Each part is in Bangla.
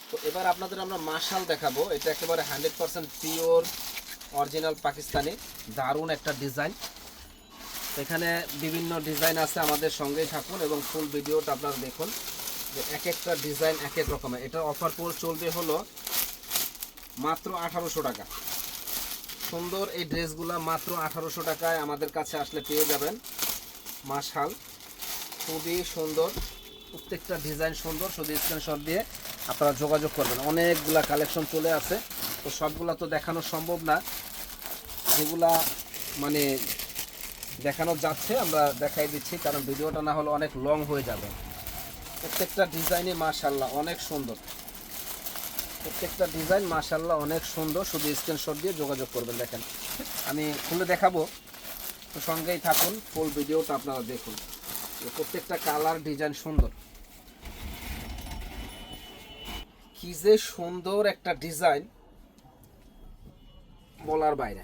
তো এবার আপনাদের আমরা মাশাল দেখাবো। এটা একেবারে 100% পিওর অরিজিনাল পাকিস্তানি, দারুণ একটা ডিজাইন। এখানে বিভিন্ন ডিজাইন আছে, আমাদের সঙ্গেই থাকুন এবং ফুল ভিডিওটা আপনারা দেখুন যে এক একটা ডিজাইন এক এক রকমের। এটার অফার চলবে হলো মাত্র 1800 টাকা। সুন্দর এই ড্রেসগুলো মাত্র 1800 টাকায় আমাদের কাছে আসলে পেয়ে যাবেন। মাশাল, খুবই সুন্দর, প্রত্যেকটা ডিজাইন সুন্দর। শুধু স্ক্রিনশট দিয়ে আপনারা যোগাযোগ করবেন। অনেকগুলা কালেকশন চলে আসে, তো সবগুলা তো দেখানো সম্ভব না। যেগুলা মানে দেখানো যাচ্ছে আমরা দেখাই দিচ্ছি, কারণ ভিডিওটা না হলে অনেক লং হয়ে যাবে। প্রত্যেকটা ডিজাইনই মাশাল্লাহ অনেক সুন্দর, প্রত্যেকটা ডিজাইন মাশাল্লাহ অনেক সুন্দর। শুধু স্ক্রিনশট দিয়ে যোগাযোগ করবেন। দেখেন আমি খুলে দেখাবো, তো সঙ্গেই থাকুন, ফুল ভিডিওটা আপনারা দেখুন। প্রত্যেকটা কালার ডিজাইন সুন্দর, কি যে সুন্দর একটা ডিজাইন বলার বাইরে।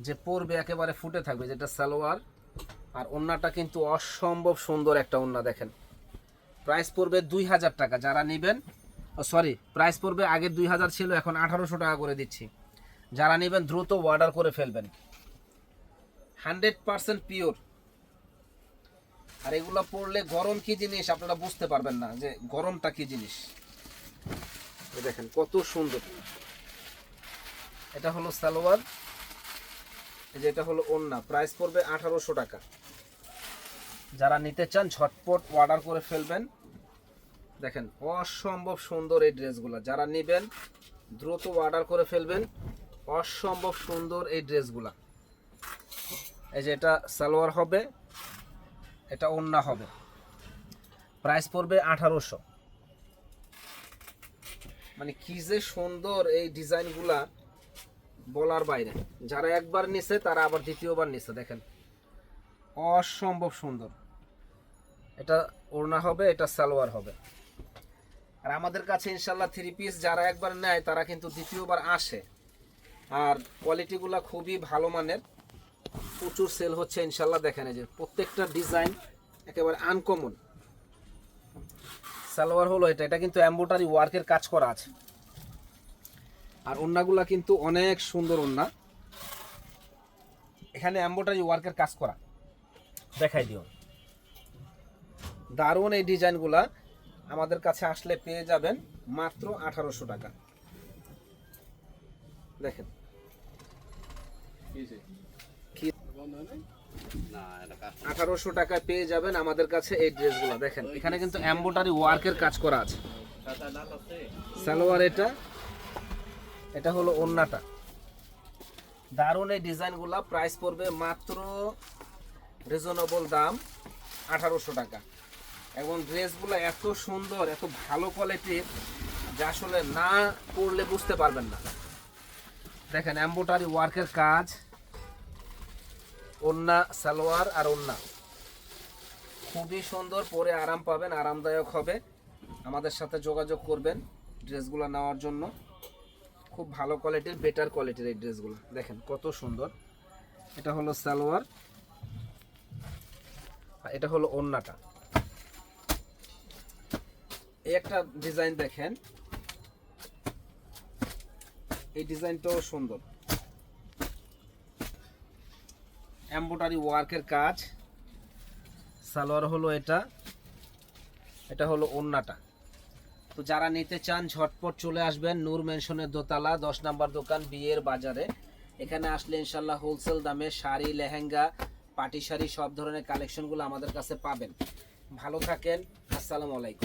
যে পরবে একেবারে ফুটে থাকবে, যেটা সালোয়ার আর ওন্নাটা কিন্তু অসম্ভব সুন্দর একটা ওন্না। দেখেন প্রাইস পড়বে 2000 টাকা। যারা নেবেন, সরি প্রাইস পড়বে আগে 2000 ছিল, এখন 1800 টাকা করে দিচ্ছি। যারা নেবেন দ্রুত অর্ডার করে ফেলবেন। 100% পিওর। আর এগুলো পরলে গরম কি জিনিস আপনারা বুঝতে পারবেন না, যে গরমটা কি জিনিস। দেখেন কত সুন্দর। এটা হলো সালোয়ার, এটা হলো ওন্না। প্রাইস পড়বে 1800 টাকা। যারা নিতে চান ঝটপট অর্ডার করে ফেলবেন। দেখেন অসম্ভব সুন্দর এই ড্রেসগুলো। যারা নেবেন দ্রুত অর্ডার করে ফেলবেন। অসম্ভব সুন্দর এই ড্রেসগুলা। এই যে এটা সালোয়ার হবে, এটা ওন্না হবে। প্রাইস পড়বে 1800। মানে কি যে সুন্দর এই ডিজাইনগুলা বলার বাইরে। যারা একবার নিছে তারা আবার দ্বিতীয়বার নিছে। দেখেন অসম্ভব সুন্দর। এটা ওড়না হবে, এটা সালোয়ার হবে। আর আমাদের কাছে ইনশাল্লাহ 3 পিস যারা একবার নেয় তারা কিন্তু দ্বিতীয়বার আসে। আর কোয়ালিটিগুলো খুবই ভালো মানের, প্রচুর সেল হচ্ছে ইনশাল্লাহ। দেখেন এই যে প্রত্যেকটা ডিজাইন একেবারে আনকমন। সালোয়ার হলো এটা, এটা কিন্তু এমব্রয়ডারি ওয়ার্কের কাজ করা আছে। আর ওন্নাগুলা কিন্তু অনেক সুন্দর ওন্না, এখানে এমব্রয়ডারি ওয়ার্কের কাজ করা। দেখাই দিও, দারুণ এই ডিজাইনগুলা আমাদের কাছে আসলে পেয়ে যাবেন মাত্র 1800 টাকা। দেখেন 1800 টাকায় পেয়ে যাবেন আমাদের কাছে এই ড্রেসগুলো। দেখেন এখানে কিন্তু এমব্রয়ডারি ওয়ার্কের কাজ করা আছে। সালোয়ার এটা, এটা হলো ওন্নাটা। দারুণ এই ডিজাইনগুলো। প্রাইস পড়বে মাত্র রিজনেবল দাম 1800 টাকা। এবং ড্রেসগুলো এত সুন্দর, এত ভালো কোয়ালিটির, যা আসলে না পরলে বুঝতে পারবেন না। দেখেন এমব্রয়ডারি ওয়ার্কের কাজ, ওন্না সালোয়ার আর ওন্না খুবই সুন্দর। পরে আরাম পাবেন, আরামদায়ক হবে। আমাদের সাথে যোগাযোগ করবেন ড্রেসগুলো নেওয়ার জন্য। খুব ভালো কোয়ালিটির, বেটার কোয়ালিটির এই ড্রেসগুলো। দেখেন কত সুন্দর। এটা হলো সালোয়ার, এটা হলো ওন্নাটা। এই একটা ডিজাইন দেখেন, এই ডিজাইনটাও সুন্দর। এমব্রয়ডারি ওয়ার্কের কাজ, সালোয়ার হলো এটা, এটা হলো ওন্নাটা। তো যারা নিতে চান ঝটপট চলে আসবেন নূর মেনশনের দোতলা 10 নম্বর দোকান, বিয়ের বাজারে। এখানে আসলে ইনশাল্লাহ হোলসেল দামে শাড়ি, লেহেঙ্গা, পাটি শাড়ি সব ধরনের কালেকশনগুলো আমাদের কাছে পাবেন। ভালো থাকেন, আসসালামু আলাইকুম।